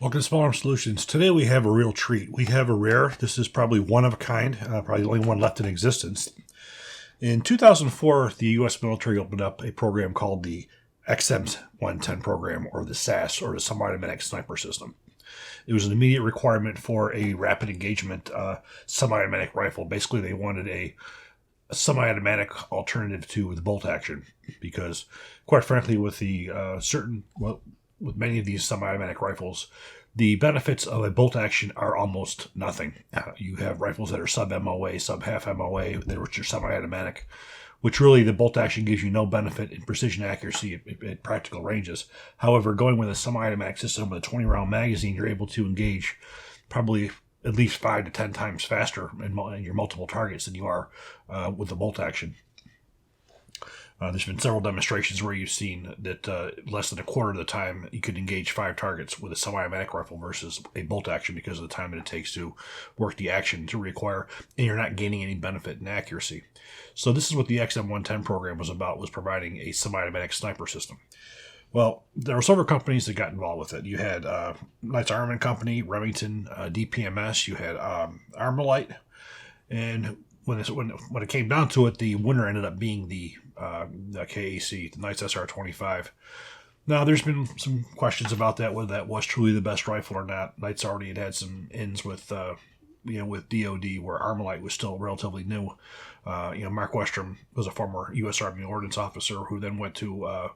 Welcome to Small Arms Solutions. Today we have a real treat. We have a rare. This is probably one of a kind, probably the only one left in existence. In 2004, the U.S. military opened up a program called the XM110 program, or the SASS, or the Semi-Automatic Sniper System. It was an immediate requirement for a rapid engagement semi-automatic rifle. Basically, they wanted a semi-automatic alternative to the bolt action because, quite frankly, with the with many of these semi-automatic rifles, the benefits of a bolt action are almost nothing. You have rifles that are sub-MOA, sub-half MOA, which are semi-automatic, which really the bolt action gives you no benefit in precision accuracy at practical ranges. However, going with a semi-automatic system with a 20-round magazine, you're able to engage probably at least 5 to 10 times faster in your multiple targets than you are with the bolt action. There's been several demonstrations where you've seen that less than a quarter of the time you could engage 5 targets with a semi-automatic rifle versus a bolt action because of the time that it takes to work the action to require, and you're not gaining any benefit in accuracy. So this is what the XM110 program was about, was providing a semi-automatic sniper system. Well, there were several companies that got involved with it. You had Knights Armament Company, Remington, DPMS, you had ArmaLite, and when it came down to it, the winner ended up being the KAC, the Knights SR25. Now, there's been some questions about that, whether that was truly the best rifle or not. Knights already had some ins with DoD, where ArmaLite was still relatively new. Mark Westrom was a former U.S. Army Ordnance officer who then went to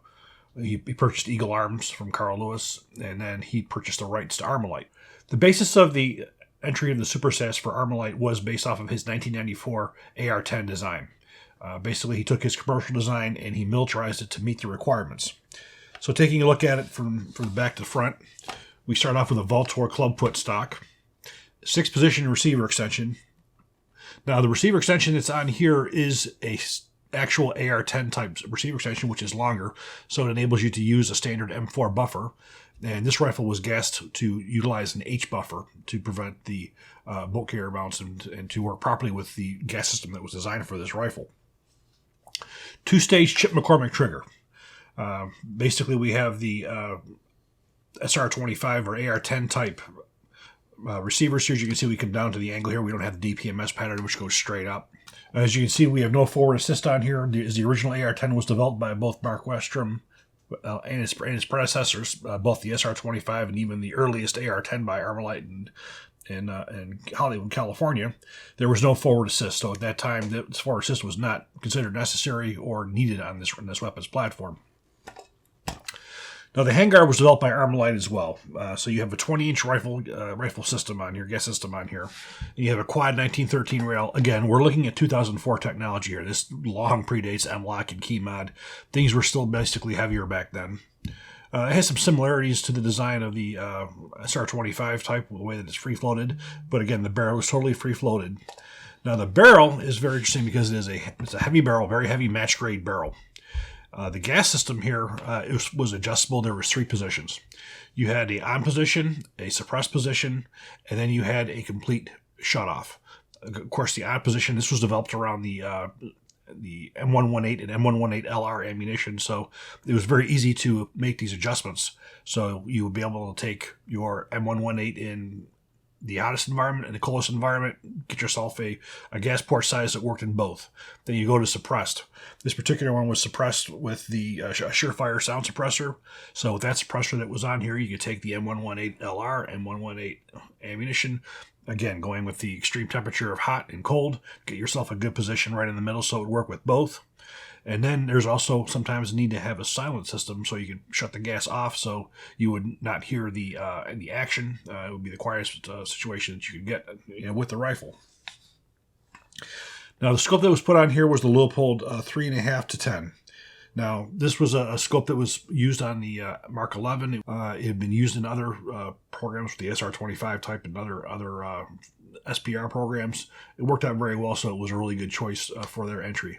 he purchased Eagle Arms from Carl Lewis, and then he purchased the rights to ArmaLite. The basis of the entry of the Super SASS for ArmaLite was based off of his 1994 AR10 design. Basically, he took his commercial design and he militarized it to meet the requirements. So taking a look at it from the back to the front, we start off with a Voltor club foot stock, 6-position receiver extension. Now, the receiver extension that's on here is a actual AR10 type receiver extension, which is longer, so it enables you to use a standard M4 buffer. And this rifle was gassed to utilize an H buffer to prevent the bolt carrier mounts and to work properly with the gas system that was designed for this rifle. 2-stage Chip McCormick trigger. Basically, we have the SR25 or AR10 type receivers here. As you can see, we come down to the angle here. We don't have the DPMS pattern, which goes straight up. As you can see, we have no forward assist on here. The original AR10 was developed by both Mark Westrom and his predecessors, both the SR25 and even the earliest AR10 by ArmaLite in Hollywood, California. There was no forward assist, so at that time, this forward assist was not considered necessary or needed on this weapons platform. Now, the handguard was developed by ArmaLite as well. So you have a 20-inch rifle system on here, gas system on here. And you have a quad 1913 rail. Again, we're looking at 2004 technology here. This long predates M-LOK and key mod. Things were still basically heavier back then. It has some similarities to the design of the SR25 type, the way that it's free-floated. But again, the barrel is totally free-floated. Now, the barrel is very interesting because it's a heavy barrel, very heavy match-grade barrel. The gas system here was adjustable. There was 3 positions. You had a on position, a suppressed position, and then you had a complete shutoff. Of course, the on position, this was developed around the M118 and M118LR ammunition, so it was very easy to make these adjustments. So you would be able to take your M118 in the hottest environment and the coldest environment, get yourself a gas port size that worked in both. Then you go to suppressed. This particular one was suppressed with the Surefire sound suppressor. So with that suppressor that was on here, you could take the M118LR and M118 ammunition. Again, going with the extreme temperature of hot and cold, get yourself a good position right in the middle so it would work with both. And then there's also sometimes a need to have a silent system so you can shut the gas off so you would not hear the action. It would be the quietest situation that you could get with the rifle. Now, the scope that was put on here was the Leupold 3.5 to 10. Now, this was a scope that was used on the Mark 11. It had been used in other programs with the SR25 type and other SPR programs. It worked out very well, so it was a really good choice for their entry.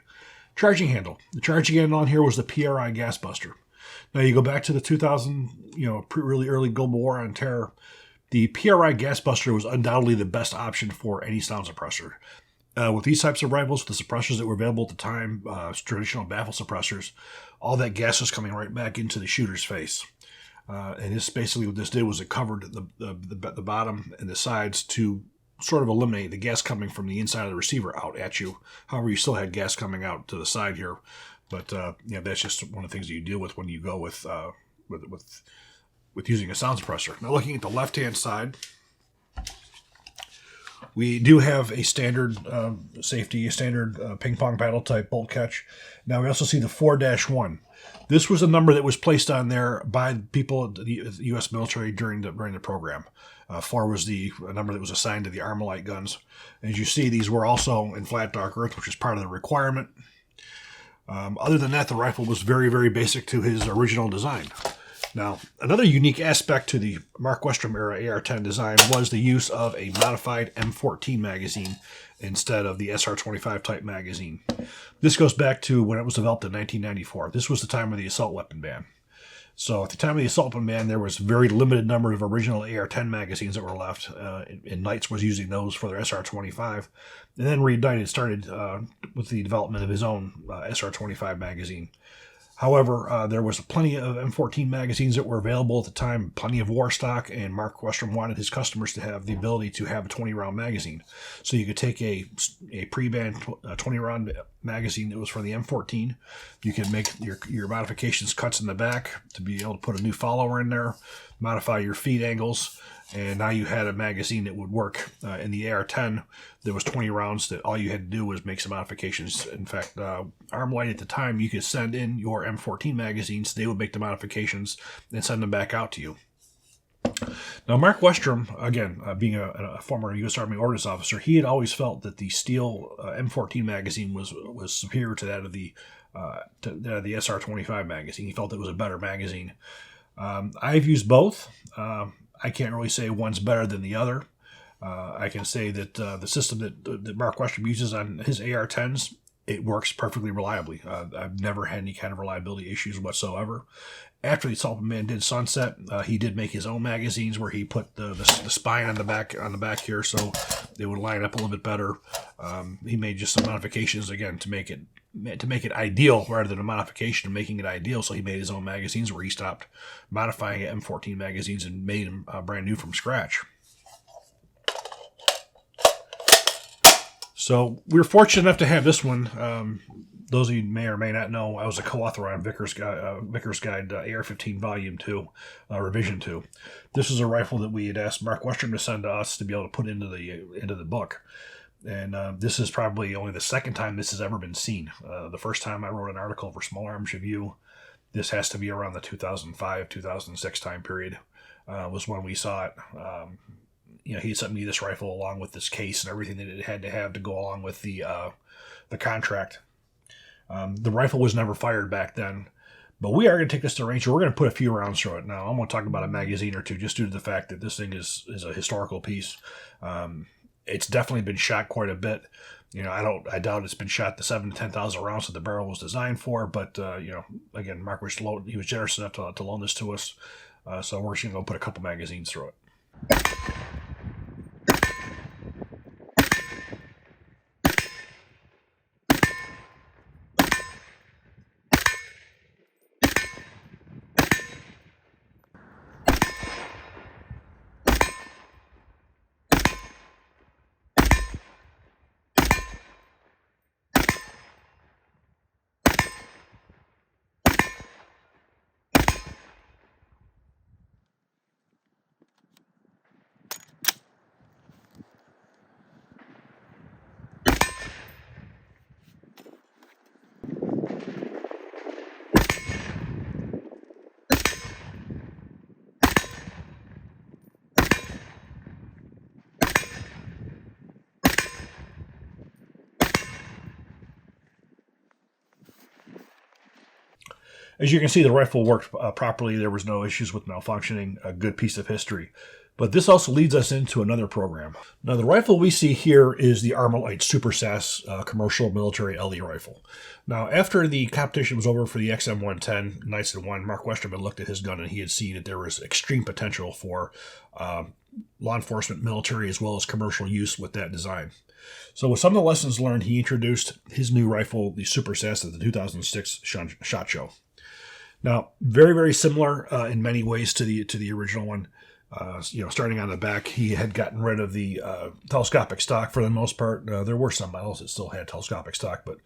Charging handle. The charging handle on here was the PRI gas buster. Now you go back to the 2000, really early Global War on Terror. The PRI gas buster was undoubtedly the best option for any sound suppressor. With these types of rifles, the suppressors that were available at the time, traditional baffle suppressors, all that gas was coming right back into the shooter's face. And this basically what this did was it covered the bottom and the sides to sort of eliminate the gas coming from the inside of the receiver out at you. However, you still had gas coming out to the side here. But that's just one of the things that you deal with when you go with using a sound suppressor. Now, looking at the left-hand side, we do have a standard safety, a standard ping pong paddle type bolt catch. Now we also see the 4-1. This was a number that was placed on there by people at the U.S. military during the program. 4 was the number that was assigned to the ArmaLite guns. As you see, these were also in flat dark earth, which is part of the requirement. Other than that, the rifle was very, very basic to his original design. Now, another unique aspect to the Mark Westrom era AR10 design was the use of a modified M14 magazine instead of the SR25 type magazine. This goes back to when it was developed in 1994. This was the time of the assault weapon ban. So at the time of the assault weapon ban, there was a very limited number of original AR10 magazines that were left, and Knights was using those for their SR25. And then Reed Knight had started with the development of his own SR25 magazine. However, there was plenty of M14 magazines that were available at the time, plenty of war stock, and Mark Westrom wanted his customers to have the ability to have a 20-round magazine. So you could take a pre-ban 20-round magazine that was for the M14. You could make your modifications, cuts in the back to be able to put a new follower in there, modify your feed angles, and now you had a magazine that would work in the AR10. There was 20 rounds that all you had to do was make some modifications. In fact, ArmaLite at the time, you could send in your M14 magazines. They would make the modifications and send them back out to you. Now, Mark Westrom, again, being a former U.S. Army Ordnance officer, he had always felt that the steel M14 magazine was superior to that of the SR25 magazine. He felt it was a better magazine. I've used both. I can't really say one's better than the other. I can say that the system that Mark Westrom uses on his AR-10s, it works perfectly reliably. I've never had any kind of reliability issues whatsoever. After the assault man did sunset, he did make his own magazines where he put the spine on the back here, so they would line up a little bit better. He made just some modifications again to make it ideal rather than a modification of making it ideal. So he made his own magazines where he stopped modifying M14 magazines and made them brand new from scratch. So we were fortunate enough to have this one. Those of you may or may not know, I was a co-author on Vickers Guide AR-15 Volume 2, Revision 2. This is a rifle that we had asked Mark Westrom to send to us to be able to put into the book. And this is probably only the second time this has ever been seen. The first time I wrote an article for Small Arms Review, this has to be around the 2005-2006 time period, was when we saw it. He sent me this rifle along with this case and everything that it had to have to go along with the contract. The rifle was never fired back then, but we are going to take this to range. We're going to put a few rounds through it. Now, I'm going to talk about a magazine or two just due to the fact that this thing is a historical piece. It's definitely been shot quite a bit. I doubt it's been shot the 7,000 to 10,000 rounds that the barrel was designed for. But again, Mark was generous enough to loan this to us, so we're just going to go put a couple magazines through it. As you can see, the rifle worked properly. There was no issues with malfunctioning. A good piece of history. But this also leads us into another program. Now, the rifle we see here is the ArmaLite Super SASS commercial military LE rifle. Now, after the competition was over for the XM110, Knights had won, Mark Westrom had looked at his gun and he had seen that there was extreme potential for law enforcement, military, as well as commercial use with that design. So with some of the lessons learned, he introduced his new rifle, the Super SASS, at the 2006 SHOT Show. Now, very, very similar in many ways to the original one. Starting on the back, he had gotten rid of the telescopic stock for the most part. There were some models that still had telescopic stock, but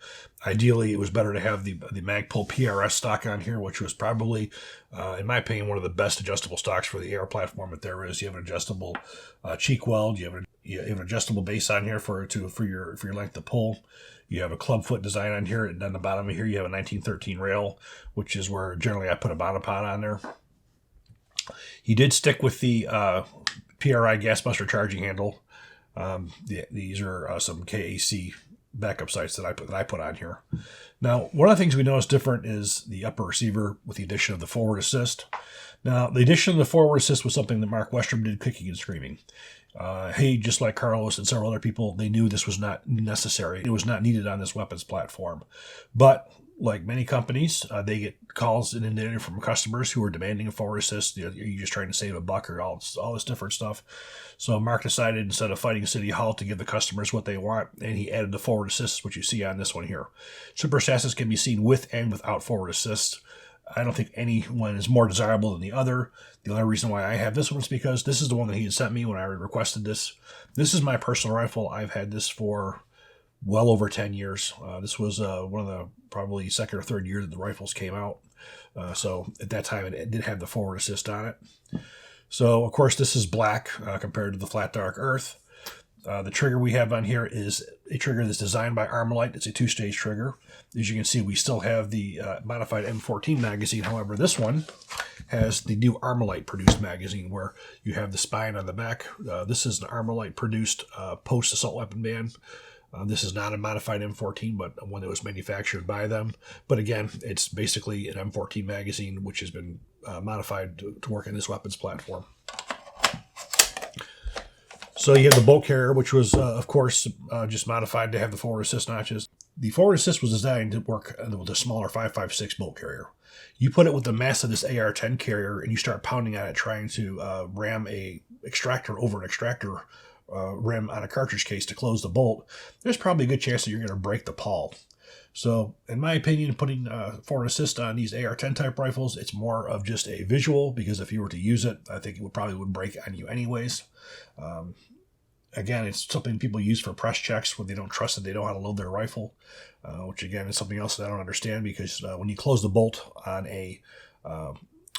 ideally it was better to have the Magpul PRS stock on here, which was probably, in my opinion, one of the best adjustable stocks for the AR platform that there is. You have an adjustable cheek weld. You have an adjustable base on here for your length of pull. You have a clubfoot design on here, and on the bottom of here you have a 1913 rail, which is where generally I put a monopod on there. He did stick with the PRI gas buster charging handle. These are some KAC backup sights that I put on here. Now, one of the things we noticed different is the upper receiver with the addition of the forward assist. Now, the addition of the forward assist was something that Mark Westrom did kicking and screaming. Hey, just like Carlos and several other people, they knew this was not necessary. It was not needed on this weapons platform. But like many companies, they get calls in from customers who are demanding a forward assist. Are you just trying to save a buck or all this different stuff? So Mark decided, instead of fighting City Hall, to give the customers what they want, and he added the forward assist, which you see on this one here. Cypress SASS can be seen with and without forward assist. I don't think any one is more desirable than the other. The only reason why I have this one is because this is the one that he had sent me when I requested this. This is my personal rifle. I've had this for well over 10 years. This was one of the probably second or third year that the rifles came out. So at that time, it did have the forward assist on it. So, of course, this is black compared to the flat dark earth. The trigger we have on here is a trigger that's designed by ArmaLite. It's a two-stage trigger. As you can see, we still have the modified M14 magazine. However, this one has the new ArmaLite produced magazine, where you have the spine on the back. This is an ArmaLite produced post-assault weapon band. This is not a modified M14, but one that was manufactured by them. But again, it's basically an M14 magazine, which has been modified to work in this weapons platform. So you have the bolt carrier, which was, of course, just modified to have the forward assist notches. The forward assist was designed to work with a smaller 5.56 bolt carrier. You put it with the mass of this AR10 carrier, and you start pounding on it, trying to ram a extractor over an extractor rim on a cartridge case to close the bolt. There's probably a good chance that you're going to break the pawl. So, in my opinion, putting forward assist on these AR10 type rifles, it's more of just a visual, because if you were to use it, I think it probably would break on you anyways. Again, it's something people use for press checks when they don't trust that they know how to load their rifle, which again is something else that I don't understand, because when you close the bolt on a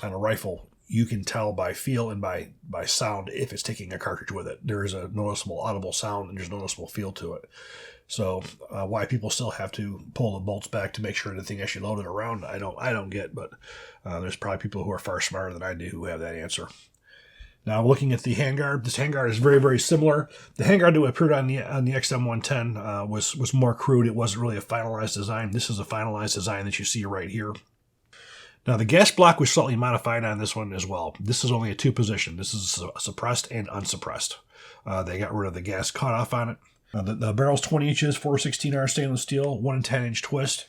rifle, you can tell by feel and by sound if it's taking a cartridge with it. There is a noticeable audible sound, and there's a noticeable feel to it. So why people still have to pull the bolts back to make sure the thing actually loaded around, I don't get. But there's probably people who are far smarter than I do who have that answer. Now, looking at the handguard, this handguard is very, very similar. The handguard that appeared on the XM110 was more crude. It wasn't really a finalized design. This is a finalized design that you see right here. Now, the gas block was slightly modified on this one as well. This is only a two-position. This is suppressed and unsuppressed. They got rid of the gas cutoff on it. The barrel's 20 inches, 416R stainless steel, 1 and 10-inch twist,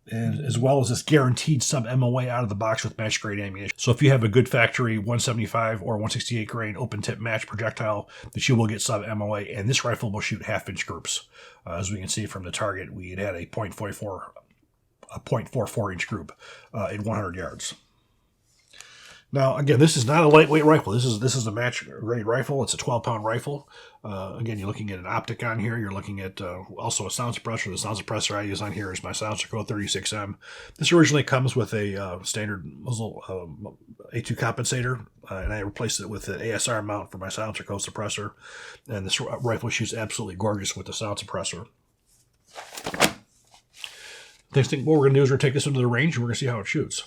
and as well as this guaranteed sub-MOA out of the box with match-grade ammunition. So if you have a good factory 175 or 168 grain open-tip match projectile, that you will get sub-MOA, and this rifle will shoot half-inch groups. As we can see from the target, we had a 0.44-inch group at 100 yards. Now, again, this is not a lightweight rifle. This is a match-grade rifle. It's a 12-pound rifle. Again, you're looking at an optic on here. You're looking at also a sound suppressor. The sound suppressor I use on here is my Silencer Co. 36M. This originally comes with a standard muzzle A2 compensator, and I replaced it with an ASR mount for my Silencer Co. suppressor. And this rifle shoots absolutely gorgeous with the sound suppressor. Next thing, what we're going to do is we're going to take this into the range, and we're going to see how it shoots.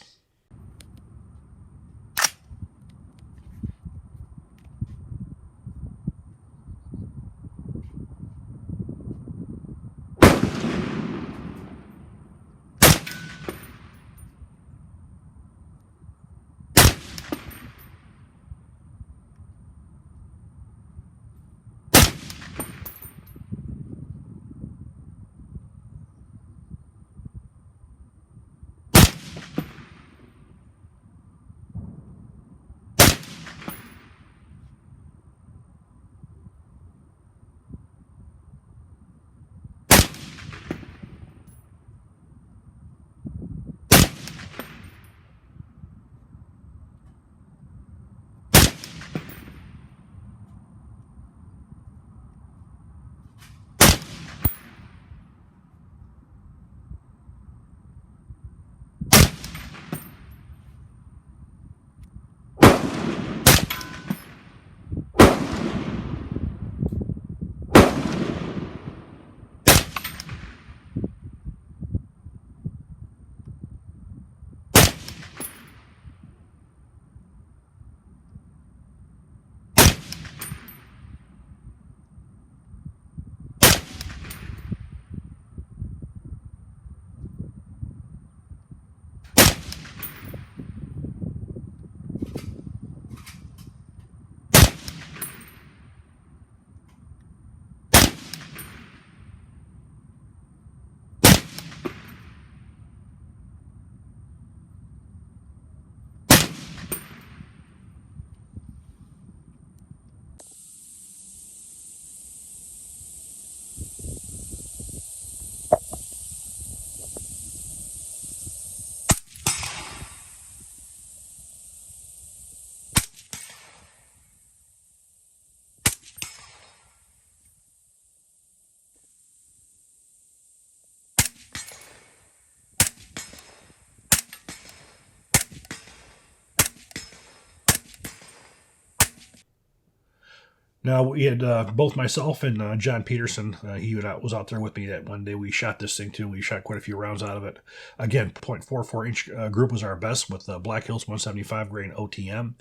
Now, we had both myself and John Peterson, he was out there with me that one day. We shot this thing too. We shot quite a few rounds out of it. Again, .44 inch group was our best with Black Hills 175 grain OTM.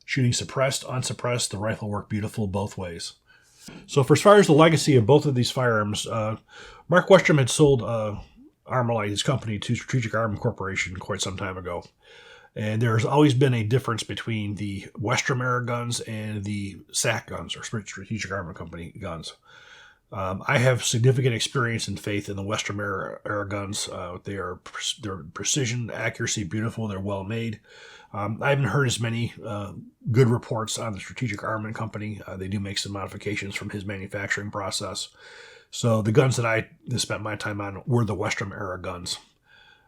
Shooting suppressed, unsuppressed, the rifle worked beautiful both ways. So for as far as the legacy of both of these firearms, Mark Westrom had sold ArmaLite, his company, to Strategic Armament Corporation quite some time ago. And there's always been a difference between the Westrom era guns and the SAC guns, or Strategic Armament Company guns. I have significant experience and faith in the Westrom era guns. They're precision, accuracy, beautiful. They're well made. I haven't heard as many good reports on the Strategic Armament Company. They do make some modifications from his manufacturing process. So the guns that I spent my time on were the Westrom era guns.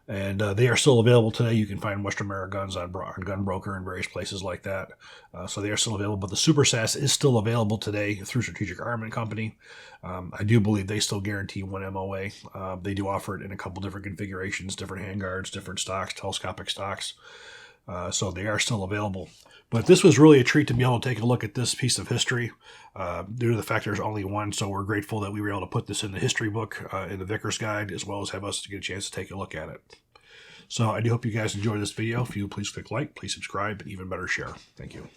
And they are still available today. You can find Westrom era guns on GunBroker and various places like that. So they are still available. But the Super SASS is still available today through Strategic Armament Company. I do believe they still guarantee 1 MOA. They do offer it in a couple different configurations, different handguards, different stocks, telescopic stocks. So they are still available. But this was really a treat to be able to take a look at this piece of history. Due to the fact there's only one, so we're grateful that we were able to put this in the history book, in the Vickers Guide, as well as have us get a chance to take a look at it. So I do hope you guys enjoyed this video. If you please click like, please subscribe, and even better share. Thank you.